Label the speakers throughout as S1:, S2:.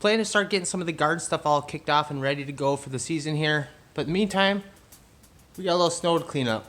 S1: Plan to start getting some of the garden stuff all kicked off and ready to go for the season here. But in the meantime, we got a little snow to clean up.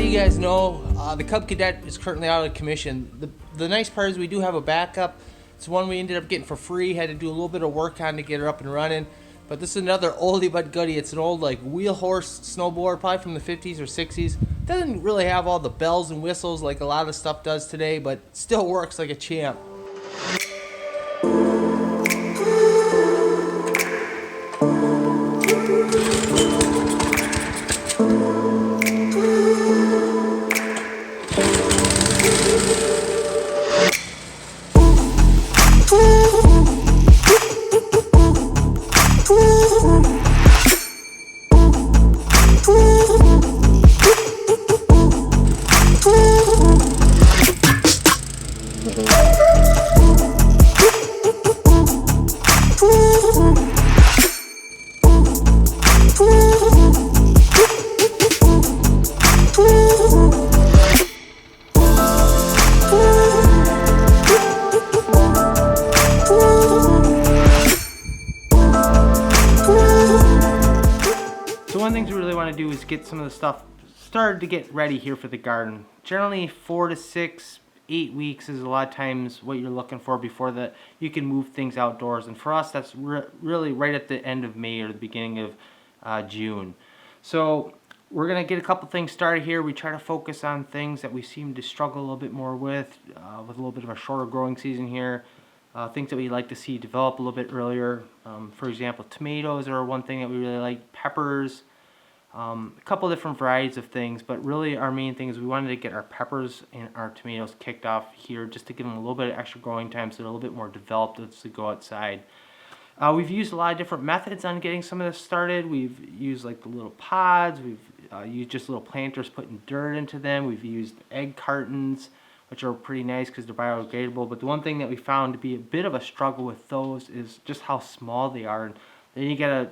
S1: You guys know the Cub Cadet is currently out of commission. The nice part is we do have a backup. It's one we ended up getting for free. Had to do a little bit of work on to get her up and running. But this is another oldie but goodie. It's an old like wheel horse snowboard, probably from the 50s or 60s. Doesn't really have all the bells and whistles like a lot of stuff does today, but still works like a champ. One of the things we really want to do is get some of the stuff started to get ready here for the garden. Generally 4 to 6, 8 weeks is a lot of times what you're looking for before that you can move things outdoors. And for us, that's really right at the end of May or the beginning of June. So we're going to get a couple things started here. We try to focus on things that we seem to struggle a little bit more with a little bit of a shorter growing season here. Things that we like to see develop a little bit earlier. For example, tomatoes are one thing that we really like, peppers. A couple different varieties of things, but really our main thing is we wanted to get our peppers and our tomatoes kicked off here just to give them a little bit of extra growing time so they're a little bit more developed as we go outside. We've used a lot of different methods on getting some of this started. We've used like the little pods, we've used just little planters putting dirt into them, we've used egg cartons, which are pretty nice because they're biodegradable, but the one thing that we found to be a bit of a struggle with those is just how small they are. And then you gotta,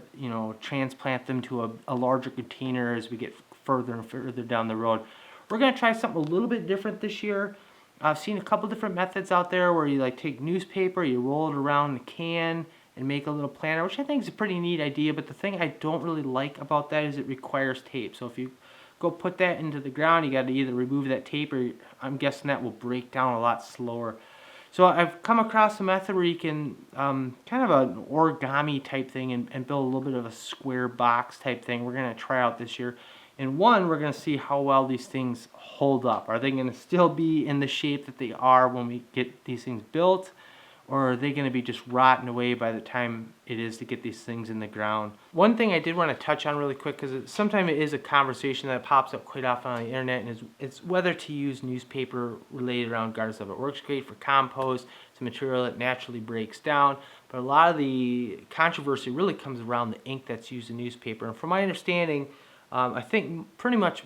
S1: transplant them to a larger container as we get further and further down the road. We're gonna try something a little bit different this year. I've seen a couple different methods out there where you like take newspaper, you roll it around the can and make a little planter, which I think is a pretty neat idea. But the thing I don't really like about that is it requires tape. So if you go put that into the ground, you got to either remove that tape or I'm guessing that will break down a lot slower. So I've come across a method where you can kind of an origami type thing and build a little bit of a square box type thing. We're going to try out this year. And one, we're going to see how well these things hold up. Are they going to still be in the shape that they are when we get these things built? Or are they going to be just rotting away by the time it is to get these things in the ground? One thing I did want to touch on really quick, because sometimes it is a conversation that pops up quite often on the internet, and it's whether to use newspaper related around garden stuff. It works great for compost. It's a material that naturally breaks down, but a lot of the controversy really comes around the ink that's used in newspaper. And from my understanding, I think pretty much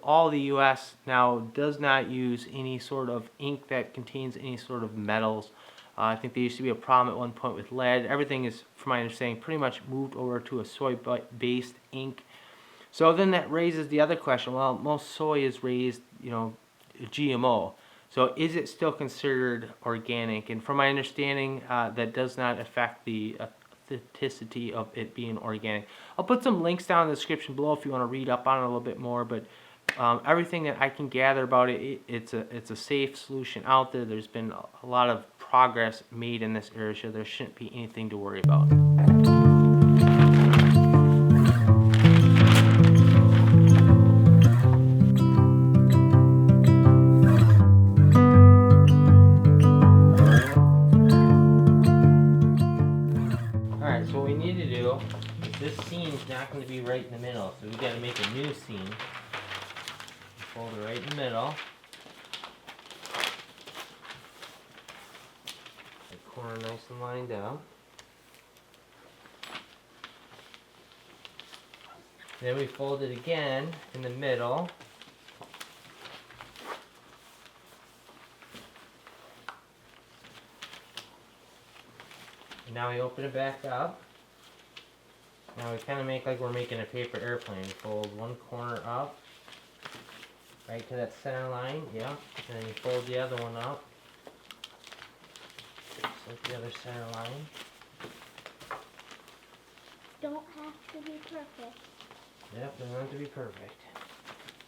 S1: all the U.S. now does not use any sort of ink that contains any sort of metals. I think there used to be a problem at one point with lead. Everything is, from my understanding, pretty much moved over to a soy-based ink. So then that raises the other question. Well, most soy is raised, GMO. So is it still considered organic? And from my understanding, that does not affect the authenticity of it being organic. I'll put some links down in the description below if you want to read up on it a little bit more. But everything that I can gather about it, it's a safe solution out there. There's been a lot of progress made in this area, so there shouldn't be anything to worry about. Alright, so what we need to do is this seam's not going to be right in the middle, so we got to make a new seam. Fold it right in the middle. The corner nice and lined up. Then we fold it again in the middle. And now we open it back up. Now we kind of make like we're making a paper airplane. Fold one corner up, right to that center line, yeah. And then you fold the other one up, just like the other center line.
S2: Don't have to be perfect.
S1: Yep, doesn't have to be perfect.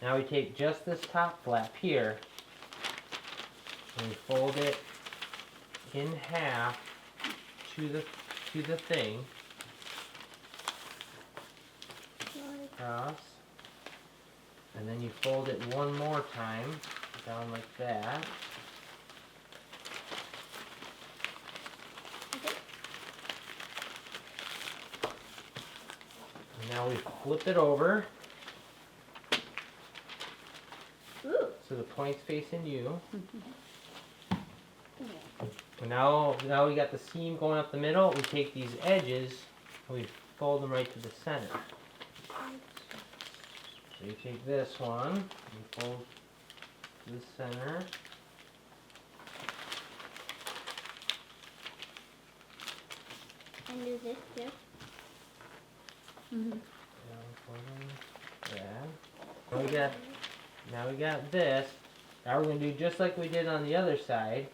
S1: Now we take just this top flap here, and we fold it in half to the thing. Across. And then you fold it one more time down like that. And now we flip it over.
S2: Ooh.
S1: So the point's facing you. And now we got the seam going up the middle. We take these edges and we fold them right to the center. So you take this one and fold to the center.
S2: And do this too.
S1: Now we got this. Now we're going to do just like we did on the other side.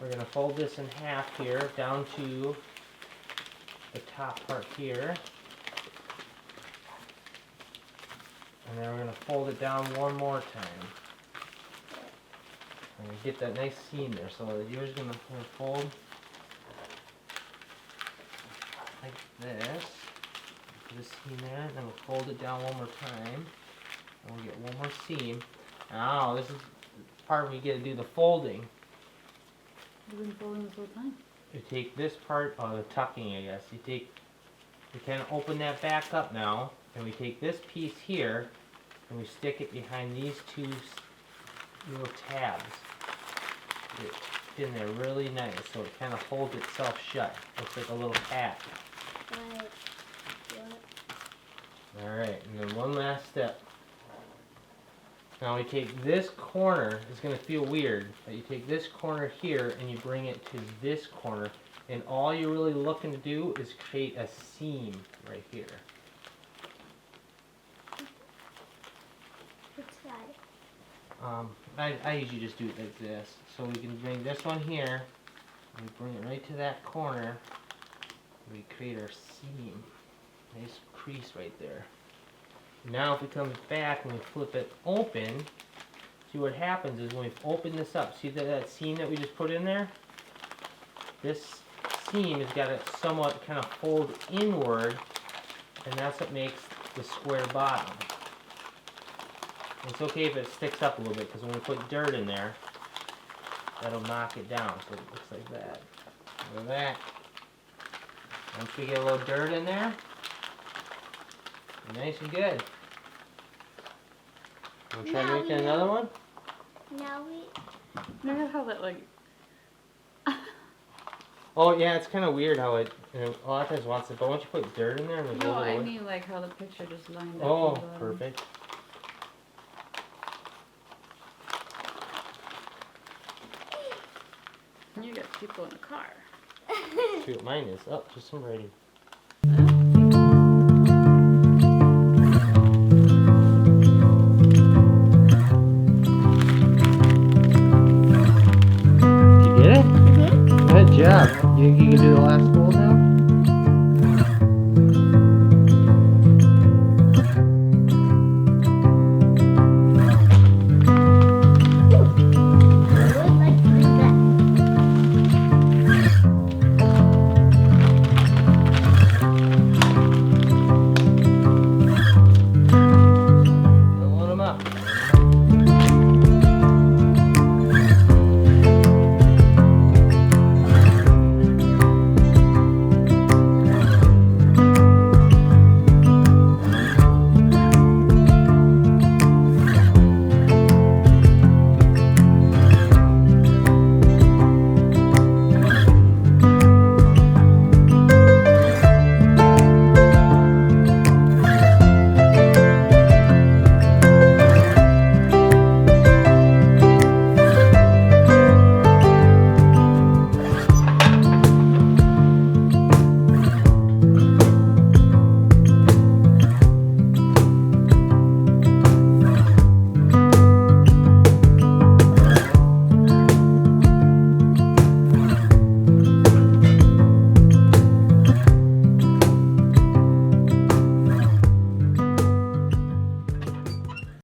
S1: We're going to fold this in half here down to the top part here. And then we're going to fold it down one more time. And get that nice seam there. So you're just going to fold like this. Put the seam there, and then we'll fold it down one more time. And we'll get one more seam. Now this is the part where you get to do the folding.
S3: You've been folding this whole time.
S1: You take this part, the tucking I guess, you kind of open that back up now, and we take this piece here, and we stick it behind these two little tabs. Get in there really nice, so it kind of holds itself shut. Looks like a little hat.
S2: Like what?
S1: Alright, and then one last step. Now we take this corner, it's going to feel weird, but you take this corner here and you bring it to this corner, and all you're really looking to do is create a seam right here.
S2: Which side?
S1: I usually just do it like this. So we can bring this one here, and we bring it right to that corner, and we create our seam. Nice crease right there. Now if it comes back and we flip it open, see what happens is when we open this up, see that seam that we just put in there? This seam has got to somewhat kind of fold inward, and that's what makes the square bottom. It's okay if it sticks up a little bit, because when we put dirt in there, that'll knock it down, so it looks like that. Look at that. Once we get a little dirt in there, nice and good. Want to try
S2: Now
S1: making
S2: we
S1: another
S2: know.
S1: one?
S2: Now we.
S3: Remember how that like
S1: Oh yeah, it's kind of weird how it a lot of times wants it, but once you put dirt in there and there's
S3: no,
S1: a little
S3: I mean like how the picture just lined up.
S1: oh,
S3: on the bottom.
S1: perfect.
S3: You got people in the car.
S1: See what mine is. Oh, just some writing.